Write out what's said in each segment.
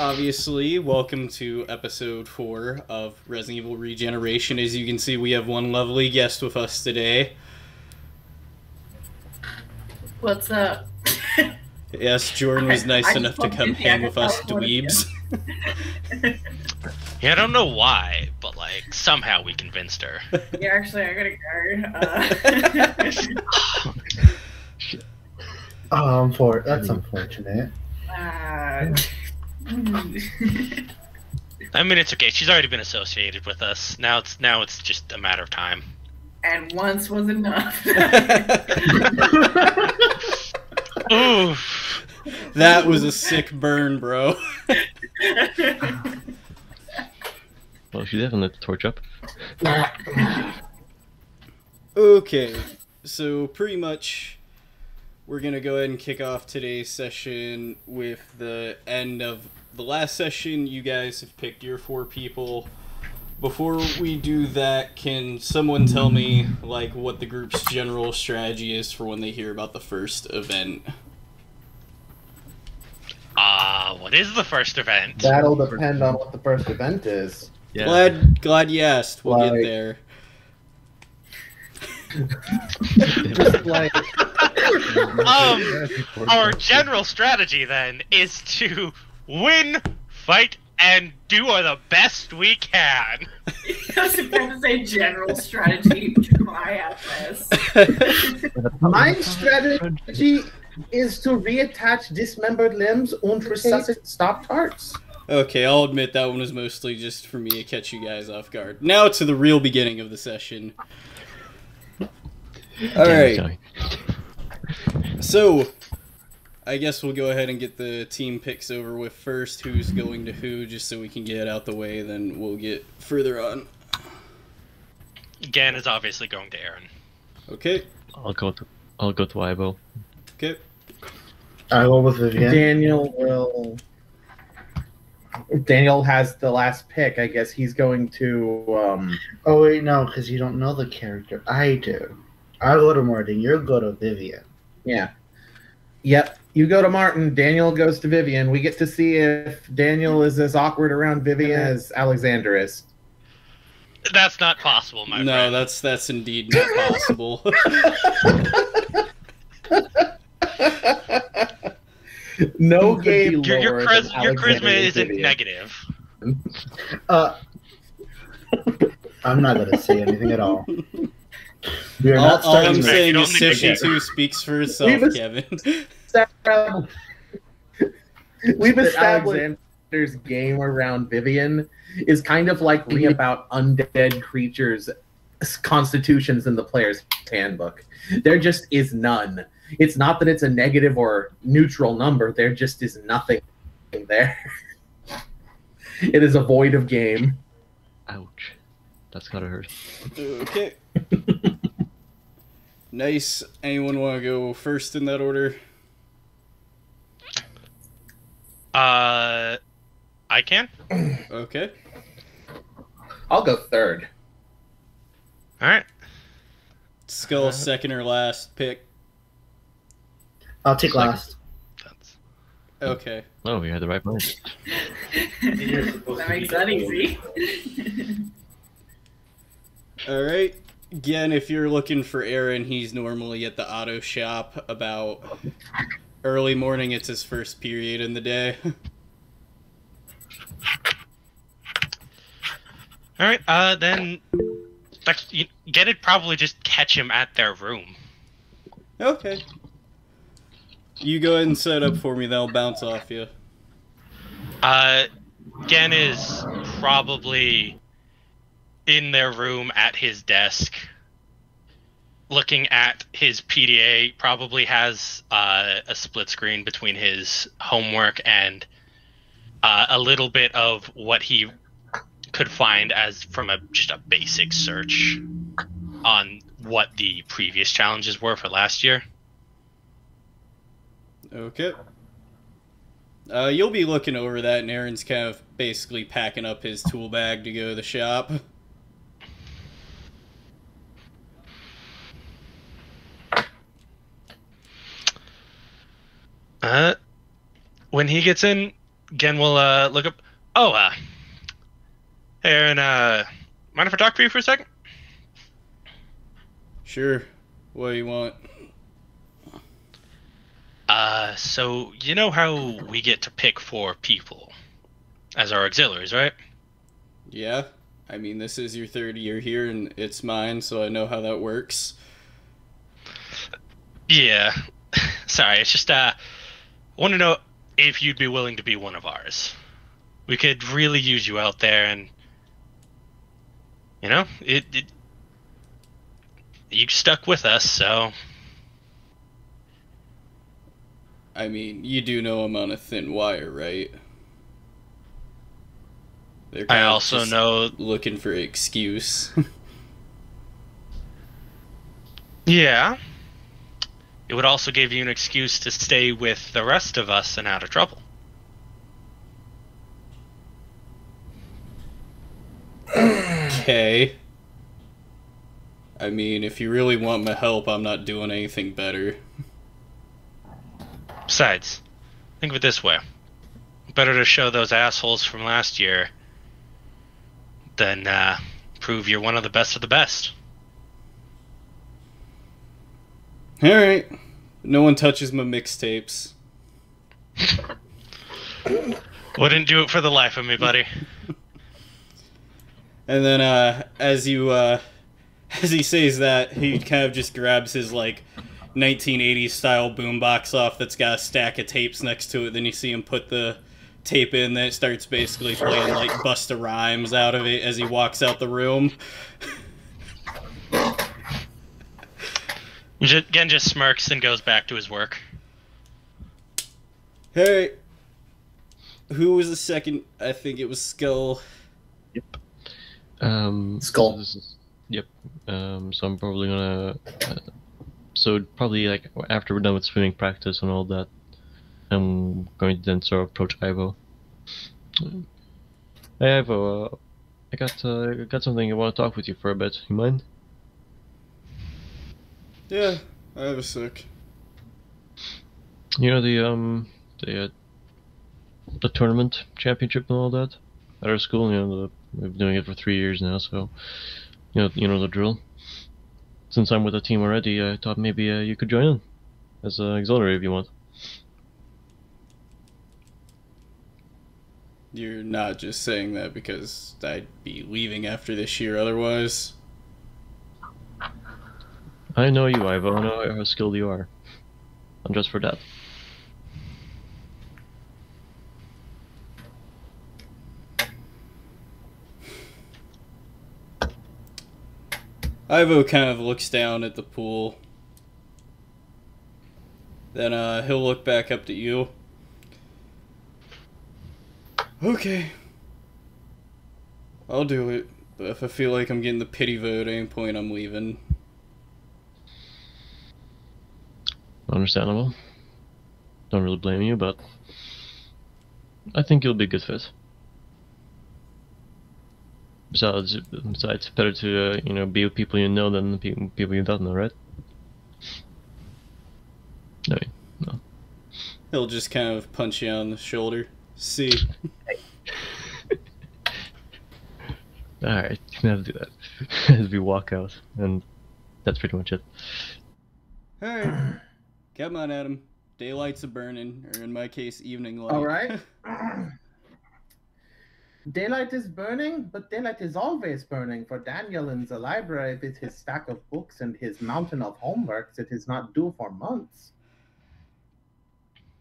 obviously, welcome to episode 4 of Resident Evil Regeneration. As you can see, we have one lovely guest with us today. What's up? Yes, Jordan was nice enough to come hang with us dweebs. Yeah, I don't know why, but like somehow we convinced her. Yeah, actually, I gotta go. That's unfortunate. I mean, it's okay. She's already been associated with us. Now it's just a matter of time. And once was enough. Ooh. That was a sick burn, bro. Well, she definitely lit the torch up. Okay, so pretty much we're gonna go ahead and kick off today's session with the end of the last session. You guys have picked your 4 people. Before we do that, can someone tell me like what the group's general strategy is for when they hear about the first event? What is the first event? That'll depend on what the first event is. Yeah. Glad you asked. We'll get Like- there. Just like Our general strategy then is to win, fight, and do the best we can. I was about to say general strategy. Try at this. my strategy is to reattach dismembered limbs and resuscitate stopped hearts. Okay, I'll admit that one was mostly just for me to catch you guys off guard. Now to the real beginning of the session. Alright, so I guess we'll go ahead and get the team picks over with first. Who's going to who, just so we can get it out the way, then we'll get further on. Gan is obviously going to Aaron. Okay, I'll go to Ibo. okay. I go with Vivian. Daniel has the last pick. I guess he's going to. Oh wait, no, because you don't know the character. I do. I'll go to Martin. You'll go to Vivian. Yeah. Yep. You go to Martin. Daniel goes to Vivian. We get to see if Daniel is as awkward around Vivian as Alexander is. That's not possible, my No, friend. that's indeed not possible. No game. Your charisma isn't negative. I'm not going to say anything at all. We are all not starting I'm with- saying You is don't need to session get- 2 speaks for itself, We've Kevin. We've established Alexander's game around Vivian is kind of like reading about undead creatures' constitutions in the player's handbook. There just is none. It's not that it's a negative or neutral number. There just is nothing there. It is a void of game. Ouch. That's gotta hurt. Okay. Nice. Anyone want to go first in that order? I can. Okay. I'll go third. All right. Skull second or last pick. I'll take last. That's... Okay. Oh, we had the right one. That makes that easy. Alright. Again, if you're looking for Aaron, he's normally at the auto shop about early morning. It's his first period in the day. All right. Then get it. Probably just catch him at their room. Okay. You go ahead and set up for me, they'll bounce off you. Gen is probably in their room at his desk, looking at his PDA. Probably has a split screen between his homework and a little bit of what he could find as from just a basic search on what the previous challenges were for last year. Okay. You'll be looking over that, and Aaron's kind of basically packing up his tool bag to go to the shop. When he gets in, Again, we'll look up. Oh, Aaron, mind if I talk to you for a second? Sure. What do you want? So you know how we get to pick 4 people as our auxiliaries, right? Yeah. I mean, this is your third year here, and it's mine, so I know how that works. Yeah. Sorry, it's just, I want to know if you'd be willing to be one of ours. We could really use you out there, and, you know, you stuck with us, so... I mean, you do know I'm on a thin wire, right? They're I kind of also just know... looking for an excuse. Yeah. It would also give you an excuse to stay with the rest of us and out of trouble. Okay. I mean, if you really want my help, I'm not doing anything better. Besides, think of it this way. Better to show those assholes from last year than prove you're one of the best. Alright. No one touches my mixtapes. Wouldn't do it for the life of me, buddy. And then, as he says that, he kind of just grabs his, like, 1980s style boombox off that's got a stack of tapes next to it. Then you see him put the tape in, then it starts basically playing, like, Busta Rhymes out of it as he walks out the room. Again, just smirks and goes back to his work. Hey, who was the second? I think it was Skull. Yep. Skull. Yep. So I'm probably gonna. So probably like after we're done with swimming practice and all that, I'm going to then sort of approach Ivo. Hey Ivo, I got something I want to talk with you for a bit. You mind? Yeah, I have a sec. You know the tournament championship and all that at our school. You know, we've been doing it for 3 years now, so you know the drill. Since I'm with the team already, I thought maybe you could join in as an auxiliary if you want. You're not just saying that because I'd be leaving after this year otherwise. I know you, Ivo. I know how skilled you are. And just for that. Ivo kind of looks down at the pool. Then he'll look back up at you. Okay. I'll do it. But if I feel like I'm getting the pity vote at any point, I'm leaving. Understandable. Don't really blame you, but I think you'll be a good fit. Besides, it's better to be with people you know than people you don't know, right? No. He'll just kind of punch you on the shoulder. See. Alright, you can have to do that as we walk out, and that's pretty much it. Alright. Come on, Adam. Daylight's a burning, or in my case, evening light. All right. Daylight is burning, but daylight is always burning for Daniel in the library with his stack of books and his mountain of homework that is not due for months.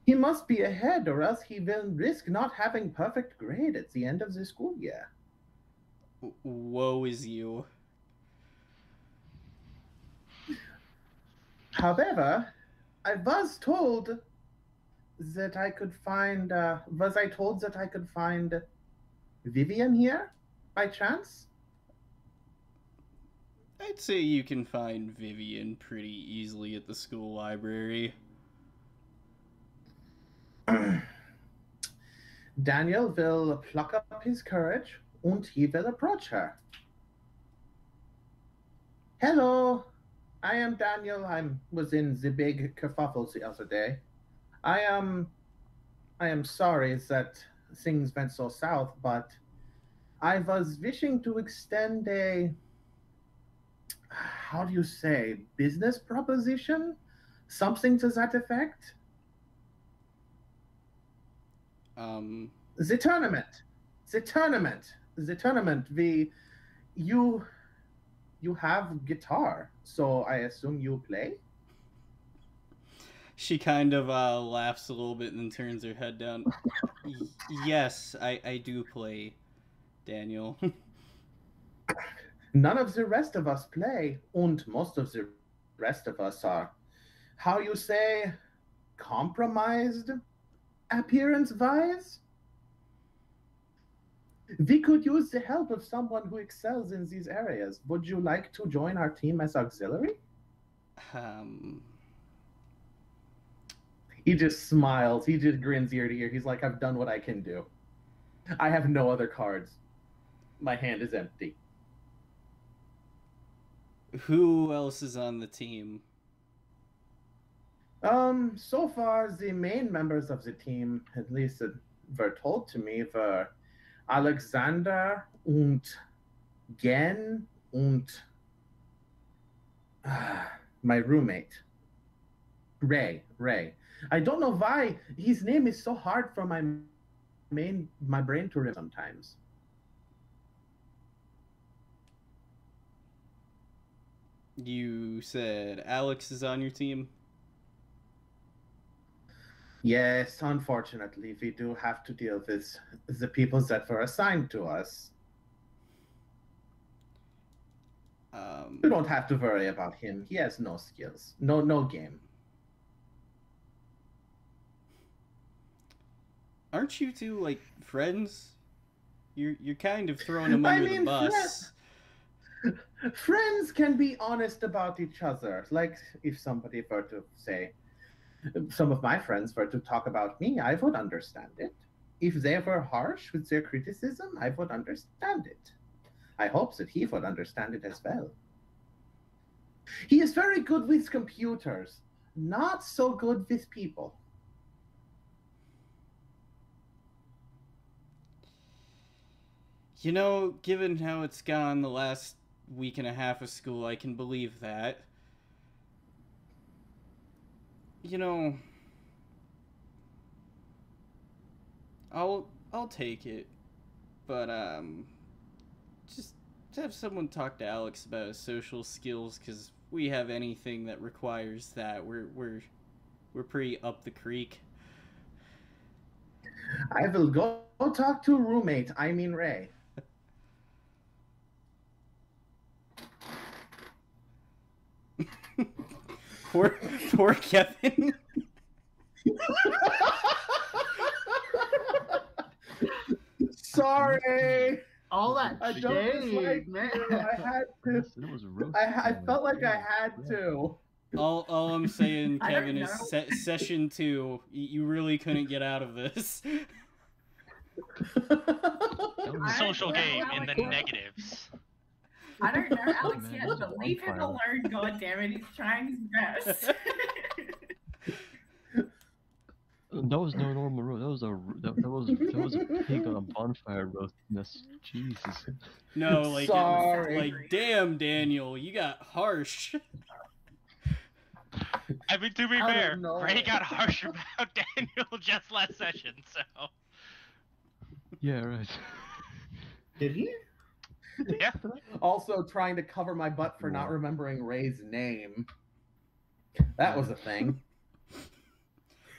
He must be ahead, or else he will risk not having perfect grade at the end of the school year. Woe is you. However, I was told that I could find. Was I told that I could find Vivian here, by chance? I'd say you can find Vivian pretty easily at the school library. Daniel will pluck up his courage and he will approach her. Hello, I am Daniel. I was in the big kerfuffle the other day. I am sorry that things went so south, but I was wishing to extend a, how do you say, business proposition? Something to that effect? The tournament. You have guitar, so I assume you play? She kind of laughs a little bit and then turns her head down. Yes, I do play, Daniel. None of the rest of us play, and most of the rest of us are, how you say, compromised appearance-wise? We could use the help of someone who excels in these areas. Would you like to join our team as auxiliary? He just smiles. He just grins ear to ear. He's like, I've done what I can do. I have no other cards. My hand is empty. Who else is on the team? So far, the main members of the team, at least were told to me, were Alexander und Gen und my roommate, Ray. I don't know why his name is so hard for my brain to remember sometimes. You said Alex is on your team? Yes, unfortunately, we do have to deal with the people that were assigned to us. You don't have to worry about him. He has no skills. No game. Aren't you two, like, friends? You're kind of throwing him under the bus. Friends can be honest about each other. Like, if somebody were to say, some of my friends were to talk about me, I would understand it. If they were harsh with their criticism, I would understand it. I hope that he would understand it as well. He is very good with computers, not so good with people. You know, given how it's gone the last week and a half of school, I can believe that. You know, I'll take it, but just have someone talk to Alex about his social skills, because we have anything that requires that. We're pretty up the creek. I will go talk to roommate. I mean Ray. Poor Kevin. Sorry. All that I don't dislike man. you. I had to. I felt like I had to. All I'm saying, Kevin, is session 2. You really couldn't get out of this. Social game in the negatives. I don't know Alex yet, but leave him alone, goddammit, he's trying his best. That was no normal roast. That was a pig on a bonfire roastness. Jesus. No, like Sorry. like damn, Daniel, you got harsh. I mean, to be fair, know. Ray got harsh about Daniel just last session, so. Yeah, right. Did he? Yeah. Also trying to cover my butt for not remembering Ray's name. That was a thing.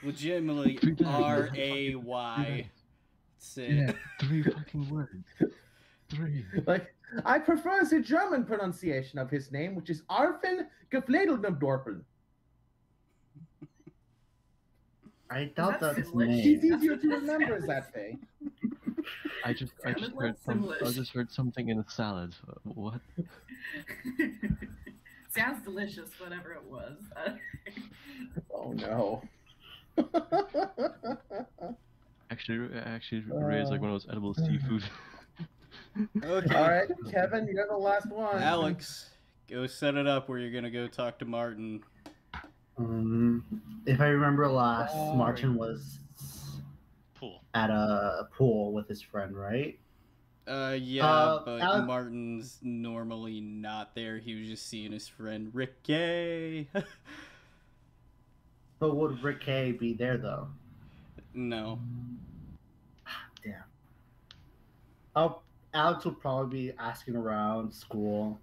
Legitimately, R-A-Y. That's it. Yeah, 3 fucking words. 3. Like, I prefer the German pronunciation of his name, which is Arfin Gefledeldorpel. I doubt that's his English. He's name. easier to remember as that way. I just heard something in a salad. What? Sounds delicious, whatever it was. Oh no. Actually, Ray is like one of those edible seafood. Okay. Alright, Kevin, you're the last one. Alex, go set it up where you're gonna go talk to Martin. If I remember last, Martin was pool. at a pool with his friend, right? Yeah, but Alex, Martin's normally not there. He was just seeing his friend Ricky. but would Rick K be there though? No. Damn. Alex will probably be asking around school,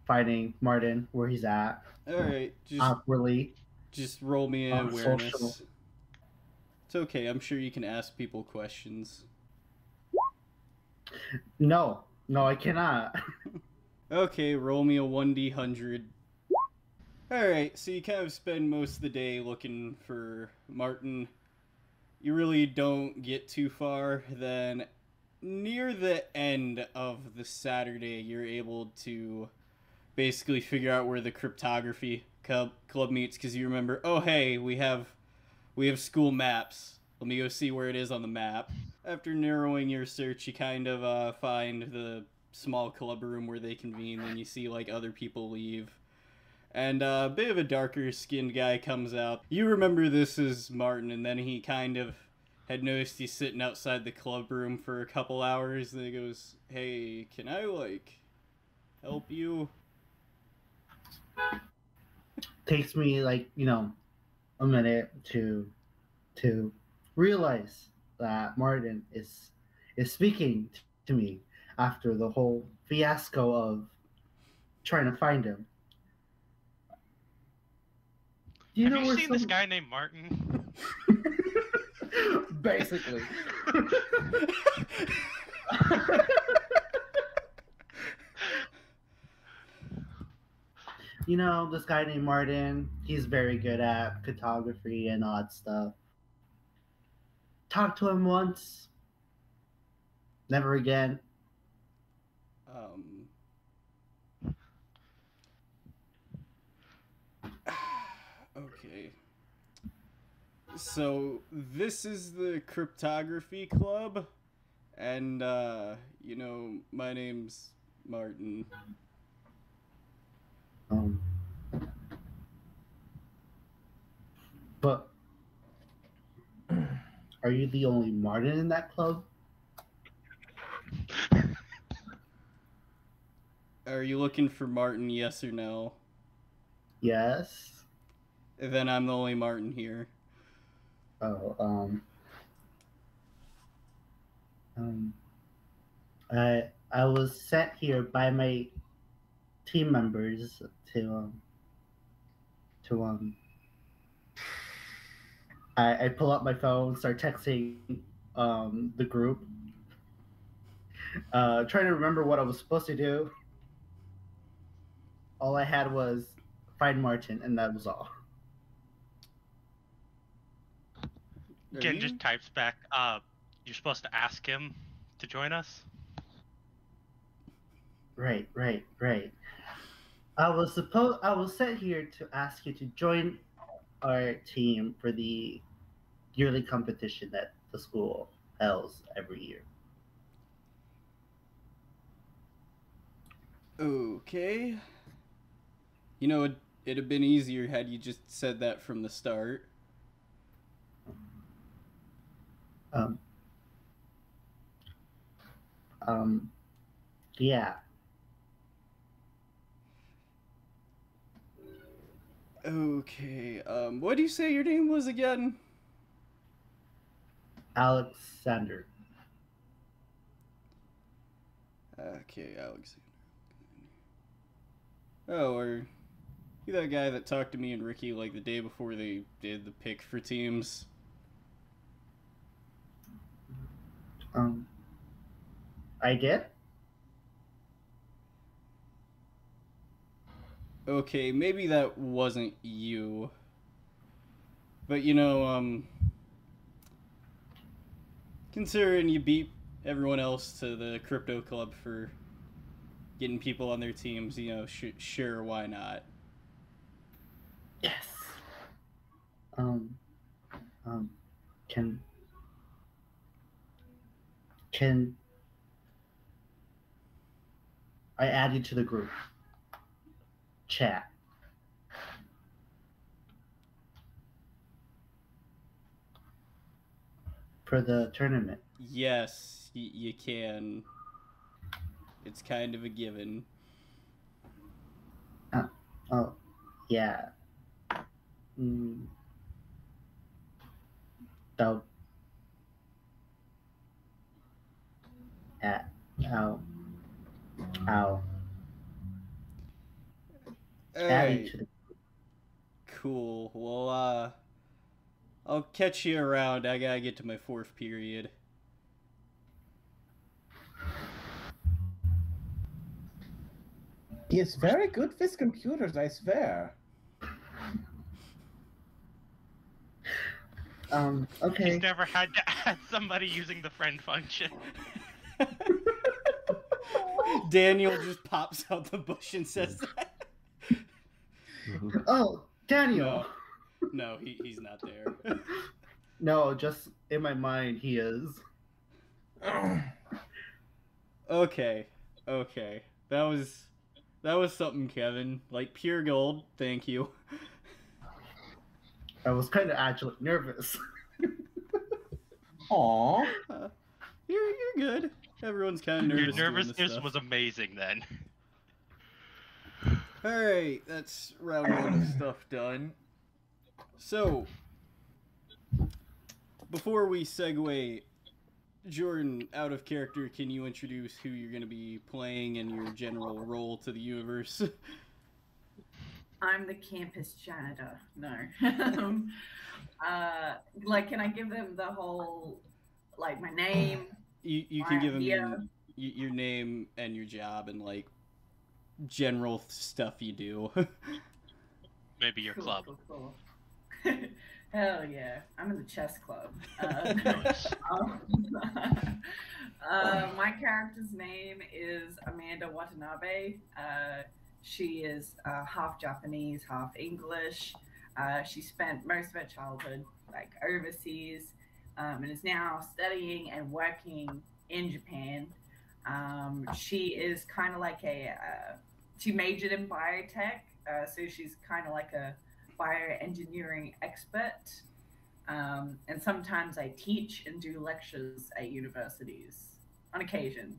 finding Martin where he's at. Alright, Awkwardly. just roll me an awareness. Social. It's okay, I'm sure you can ask people questions. No, I cannot. Okay, roll me a 1d100. Alright, so you kind of spend most of the day looking for Martin. You really don't get too far. Then, near the end of the Saturday, you're able to basically figure out where the cryptography club meets, because you remember, oh hey, we have school maps. Let me go see where it is on the map. After narrowing your search, you kind of find the small club room where they convene, then you see like other people leave. And a bit of a darker skinned guy comes out. You remember this is Martin, and then he kind of had noticed he's sitting outside the club room for a couple hours, and he goes, hey, can I help you? Takes me a minute to realize that Martin is speaking to me after the whole fiasco of trying to find him. Have you seen this guy named Martin? Basically. This guy named Martin, he's very good at photography and odd stuff. Talked to him once. Never again. Okay. So, this is the cryptography club, and, my name's Martin. But are you the only Martin in that club? Are you looking for Martin, yes or no? Yes. Then I'm the only Martin here. Oh, I was sent here by my team members to I pull up my phone, start texting the group, trying to remember what I was supposed to do. All I had was find Martin, and that was all. Again, just types back, you're supposed to ask him to join us? Right. I was sent here to ask you to join our team for the yearly competition that the school holds every year. Okay. It'd have been easier had you just said that from the start. Yeah. Okay, what do you say your name was again? Alexander. Okay, Alexander. Oh, are you that guy that talked to me and Ricky like the day before they did the pick for teams? I did? Okay, maybe that wasn't you. But considering you beat everyone else to the crypto club for getting people on their teams, sure, why not? Yes. Can I add you to the group chat? for the tournament? Yes, you can. It's kind of a given. Oh, yeah. That. Ow. Ow. Adding Alright, to the cool. Well, I'll catch you around. I gotta get to my 4th period. He is very good with computers, I swear. Okay. He's never had to add somebody using the friend function. Daniel just pops out the bush and says that. Oh, Daniel. No, he's not there. No, just in my mind, he is. Okay. That was something, Kevin. Like pure gold. Thank you. I was kind of actually nervous. Aww. You're good. Everyone's kind of Your nervous. doing this nervousness stuff. was amazing then. Alright, that's round 1 of stuff done. So, before we segue, Jordan, out of character, can you introduce who you're going to be playing and your general role to the universe? I'm the campus janitor. No. Like, can I give them the whole, like, my name? You can give him your name and your job and, like, general stuff you do. Maybe your club. Cool. Hell yeah. I'm in the chess club. My character's name is Amanda Watanabe. She is half Japanese, half English. She spent most of her childhood like overseas and is now studying and working in Japan. She is kind of like she majored in biotech, so she's kind of like a bioengineering expert. And sometimes I teach and do lectures at universities on occasion,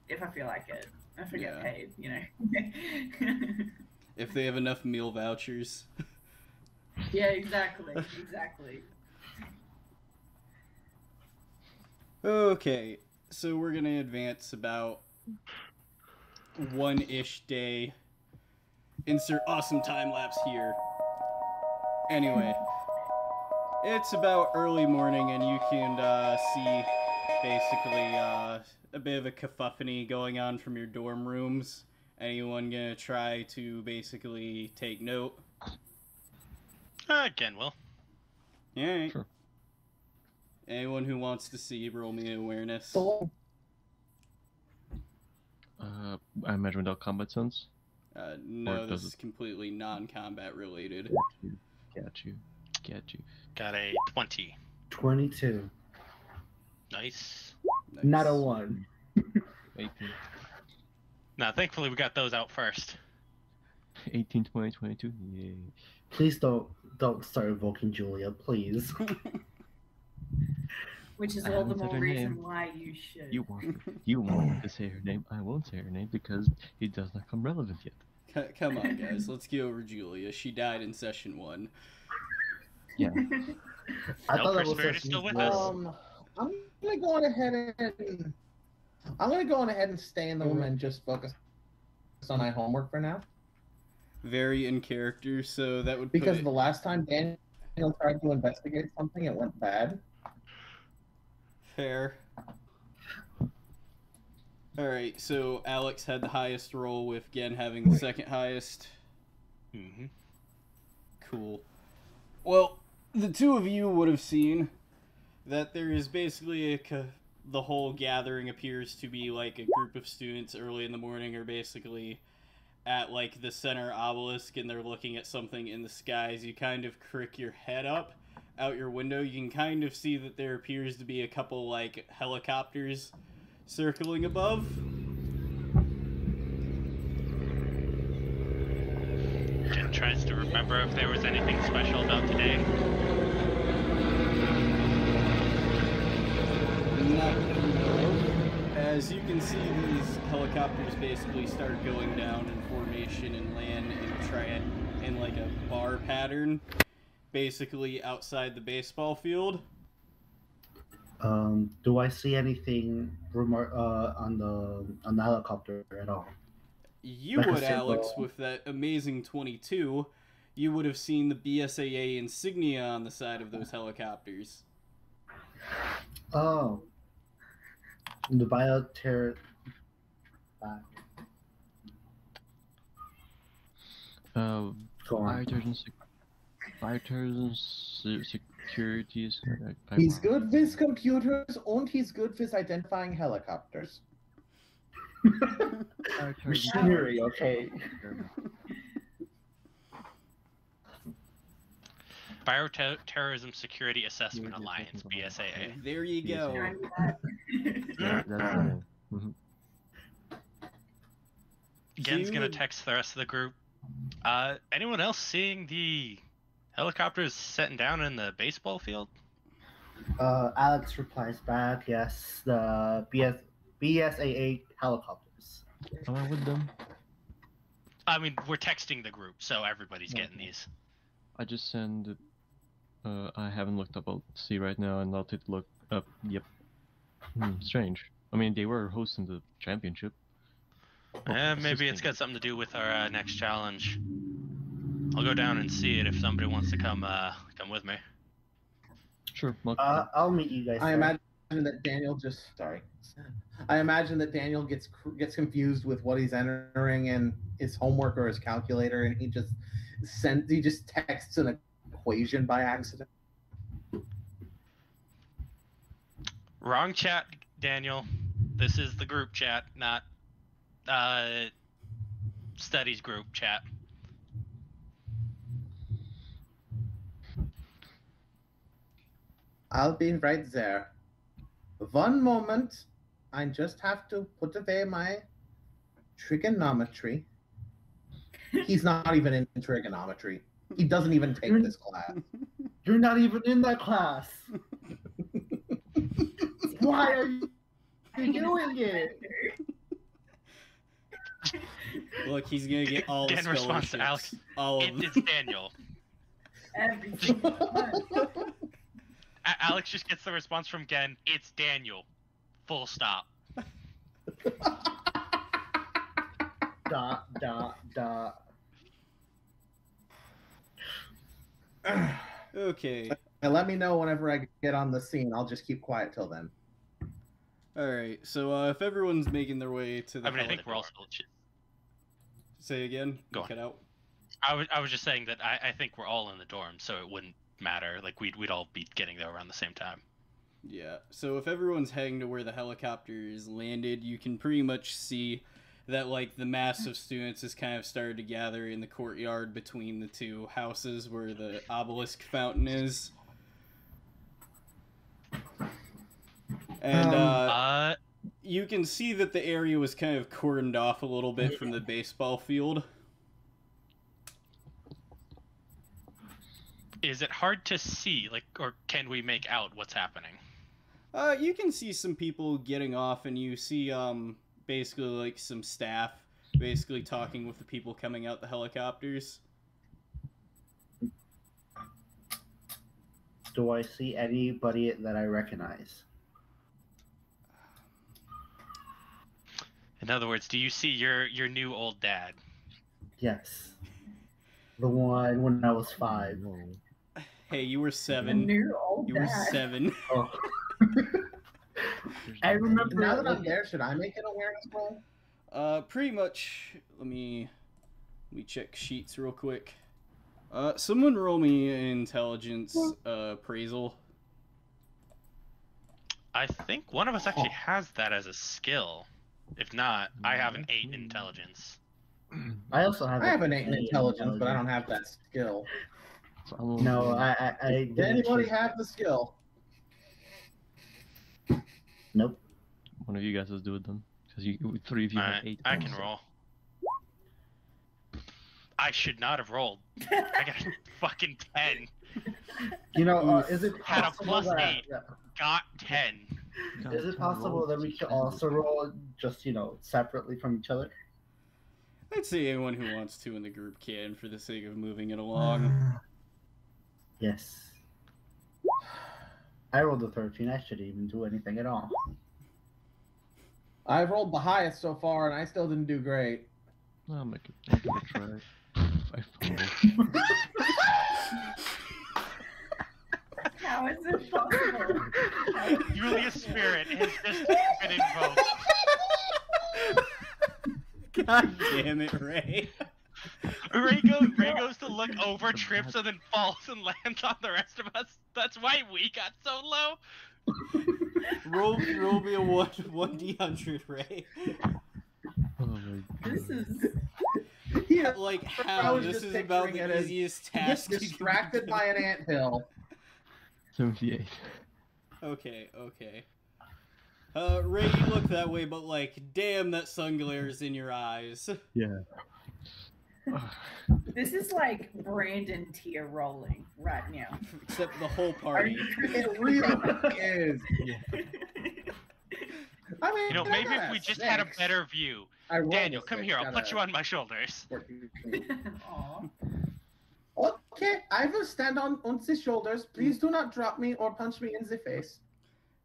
if I feel like it. If I get paid, you know. If they have enough meal vouchers. Yeah, exactly. Okay, so we're gonna advance about 1-ish day. Insert awesome time lapse here. Anyway, it's about early morning, and you can see basically a bit of a cacophony going on from your dorm rooms. Anyone gonna try to basically take note? Again, Will. Alright. Sure. Anyone who wants to see, roll me an awareness. I imagine without combat sense. No, Or this does is completely non-combat related. Got you. Got a 20. 22. Nice. Nice. Not a 1. 18, Now, thankfully, we got those out first. 18, 20, 22. Yay. Please don't start invoking Julia, please. Which is I all the haven't said more her reason name. why you should. You want to say her name. I won't say her name because it does not come relevant yet. Come on, guys. Let's get over Julia. She died in session 1. Yeah. I No, thought that Chris was Spirit is such still with an- us. I'm gonna go on ahead and stay in the room and just focus on my homework for now. Very in character, so that would Because put the last time Daniel tried to investigate something, it went bad. fair. Alright, so Alex had the highest roll with Gen having the second highest. Mm-hmm. Cool. Well, the two of you would have seen that there is basically the whole gathering appears to be like a group of students early in the morning, or basically at like the center obelisk, and they're looking at something in the skies. You kind of crick your head up out your window. You can kind of see that there appears to be a couple like helicopters circling above. Jen tries to remember if there was anything special about today. as you can see, these helicopters basically start going down in formation and land in like a bar pattern, basically outside the baseball field. Do I see anything on the helicopter at all? You Like a would, Alex, symbol. with that amazing 22, you would have seen the BSAA insignia on the side of those helicopters. Oh, the bioterror. Go on. Bioterrorism securities. He's good with computers and he's good with identifying helicopters. Machinery, okay. Bioterrorism Security Assessment Alliance, BSAA. There you go. Yeah, that's the name. Gen's gonna text the rest of the group. Anyone else seeing the helicopters setting down in the baseball field? Alex replies back, yes, the BSAA helicopters. Am I with them? I mean, we're texting the group, so everybody's getting these. I just send. I haven't looked up. I'll see right now, and I'll take a look up. Yep. Strange. I mean, they were hosting the championship. Maybe it's got something to do with our next challenge. I'll go down and see it if somebody wants to come with me. Sure. I'll meet you guys. I imagine that Daniel I imagine that Daniel gets confused with what he's entering in his homework or his calculator, and he just texts an equation by accident. Wrong chat, Daniel. This is the group chat, not studies group chat. I'll be right there. One moment. I just have to put away my trigonometry. He's not even in trigonometry. He doesn't even take this class. You're not even in that class. Why are you doing it? Look, he's gonna get all the Dan responds to scholarships. Alex. All of them. It's Daniel. Every single one. Alex just gets the response from Gen. It's Daniel. Full stop. Dot, dot, dot. Okay. And let me know whenever I get on the scene. I'll just keep quiet till then. Alright, so if everyone's making their way to the I think we're all still. Say again? Go on. Cut out. I was just saying that I think we're all in the dorm, so it wouldn't matter. Like we'd all be getting there around the same time. Yeah, so if everyone's heading to where the helicopters landed, you can pretty much see that, like, the mass of students has kind of started to gather in the courtyard between the two houses where the obelisk fountain is. And, you can see that the area was kind of cordoned off a little bit from the baseball field. Is it hard to see, like, or can we make out what's happening? You can see some people getting off, and you see, basically, like, some staff basically talking with the people coming out the helicopters. Do I see anybody that I recognize? In other words, do you see your new old dad? Yes. The one when I was 5. Hey, you were 7. New old You were dad. 7. Oh. I remember. Now that I'm there, should I make an awareness roll? Pretty much. Let me check sheets real quick. Someone roll me an intelligence appraisal. I think one of us actually has that as a skill. If not, I have an 8 in intelligence. I also have. I have an 8 in intelligence, but I don't have that skill. No, I Does anybody have the skill? Nope. One of you guys is doing them. Because you 3 of you have 8. I can roll. I should not have rolled. I got a fucking 10. You know, is it Had a possible plus that, 8. Got 10. Is it possible that we could also roll just, separately from each other? I'd say anyone who wants to in the group can, for the sake of moving it along. Yes. I rolled a 13. I shouldn't even do anything at all. I've rolled the highest so far, and I still didn't do great. I'll give it a try. I fumbled. How is it possible? Julia's spirit has just been invoked. God damn it, Ray. Ray goes to look over, trips, and then falls and lands on the rest of us. That's why we got so low. Roll me a 1d100, Ray. Oh my god. This is... Yeah, Like, I how? was This just is about picturing the it as easiest he gets task. you can distracted do. by an anthill. 78. Okay. Ray, you look that way, but like, damn, that sun glares in your eyes. Yeah. This is like Brandon tier rolling right now. Except the whole party. It really is. I mean, Maybe if we just had a better view. Daniel, come here. I'll put you on my shoulders. Aw. Okay, I will stand on the shoulders. Please do not drop me or punch me in the face.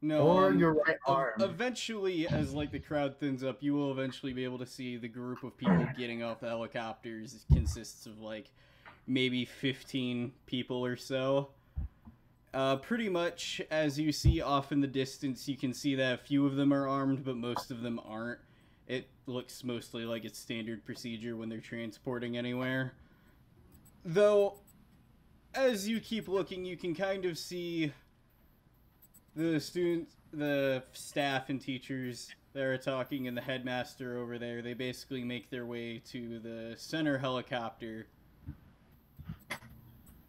No. Or your right arm. Eventually, as like the crowd thins up, you will eventually be able to see the group of people getting off the helicopters. It consists of like maybe 15 people or so. Pretty much, as you see off in the distance, you can see that a few of them are armed, but most of them aren't. It looks mostly like it's standard procedure when they're transporting anywhere. Though, as you keep looking, you can kind of see the students, the staff and teachers that are talking, and the headmaster over there. They basically make their way to the center helicopter.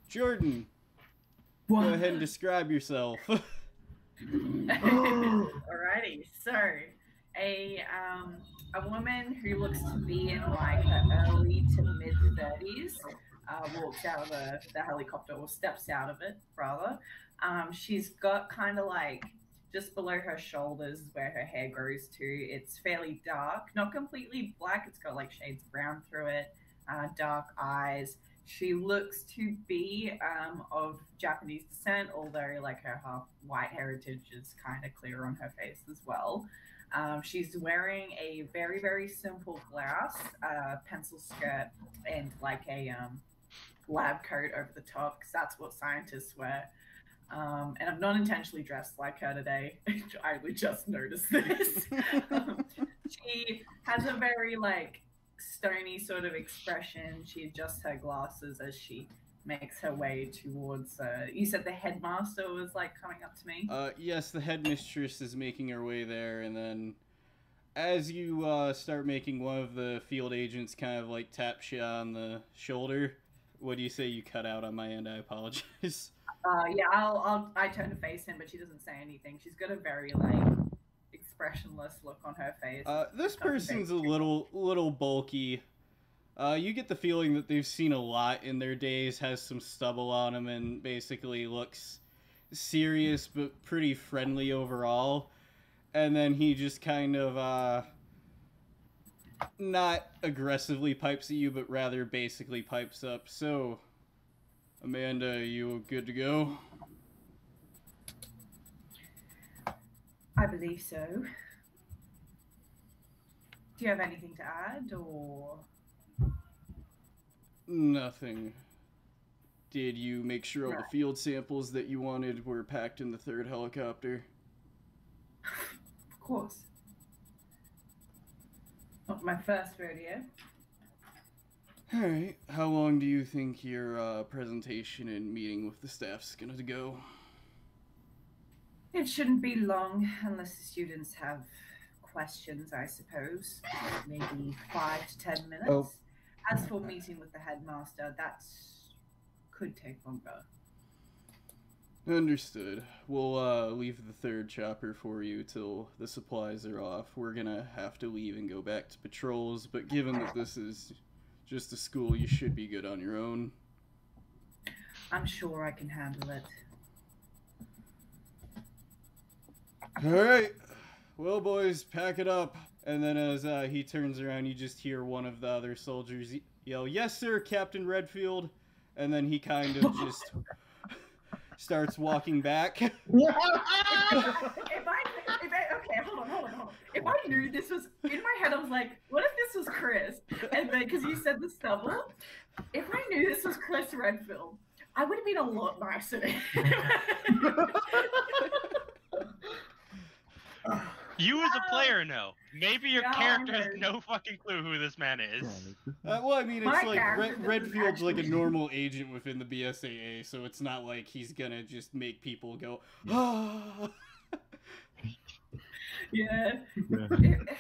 Jordan, go ahead and describe yourself. Alrighty, so a woman who looks to be in like her early to mid 30s walks out of the helicopter, or steps out of it rather. She's got kind of like just below her shoulders where her hair grows to. It's fairly dark, not completely black. It's got like shades of brown through it. Dark eyes. She looks to be of Japanese descent, although like her half white heritage is kind of clear on her face as well. She's wearing a very, very simple blouse, pencil skirt, and like a lab coat over the top, because that's what scientists wear. And I'm not intentionally dressed like her today. I only just noticed this. She has a very like stony sort of expression. She adjusts her glasses as she makes her way towards you said the headmaster was like coming up to me? Yes, the headmistress is making her way there, and then as you start making, one of the field agents kind of like taps you on the shoulder. What do you say? You cut out on my end. I apologize. Yeah, I turn to face him, but she doesn't say anything. She's got a very like expressionless look on her face. This person's a little bulky. You get the feeling that they've seen a lot in their days, has some stubble on him, and basically looks serious but pretty friendly overall. And then he just kind of, not aggressively pipes at you, but rather basically pipes up. So, Amanda, you good to go? I believe so. Do you have anything to add, or...? Nothing. Did you make sure all the field samples that you wanted were packed in the third helicopter? Of course. Not my first rodeo. Alright, how long do you think your presentation and meeting with the staff's gonna go? It shouldn't be long, unless the students have questions, I suppose. Maybe 5 to 10 minutes. Oh. As for meeting with the headmaster, that could take longer. Understood. We'll leave the third chopper for you till the supplies are off. We're gonna have to leave and go back to patrols, but given that this is just a school, you should be good on your own. I'm sure I can handle it. Alright. Well, boys, pack it up. And then as he turns around, you just hear one of the other soldiers yell, "Yes, sir, Captain Redfield." And then he kind of just starts walking back. Okay, hold on. If I knew this was in my head, I was like, "What if this was Chris?" And then because you said the stubble, if I knew this was Chris Redfield, I would have been a lot nicer to him. You as a player know. Maybe your character has no fucking clue who this man is. Well, I mean, it's My like character Redfield's like a actually- normal agent within the BSAA, so it's not like he's gonna just make people go, "Ah." Yeah.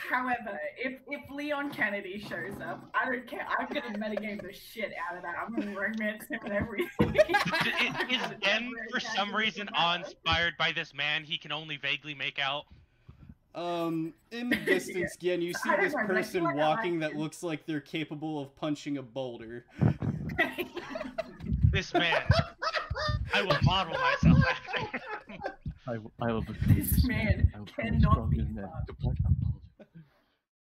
However, if Leon Kennedy shows up, I don't care. I'm gonna metagame the shit out of that. I'm gonna romance him and everything. Is Gen for some reason awe-inspired by this man he can only vaguely make out? In the distance, again, you see I don't this know, person like, walking that looks like they're capable of punching a boulder. This man. I will model myself after him. I will become This man I will become cannot stronger be than that. fucked. Goodbye, Apollo.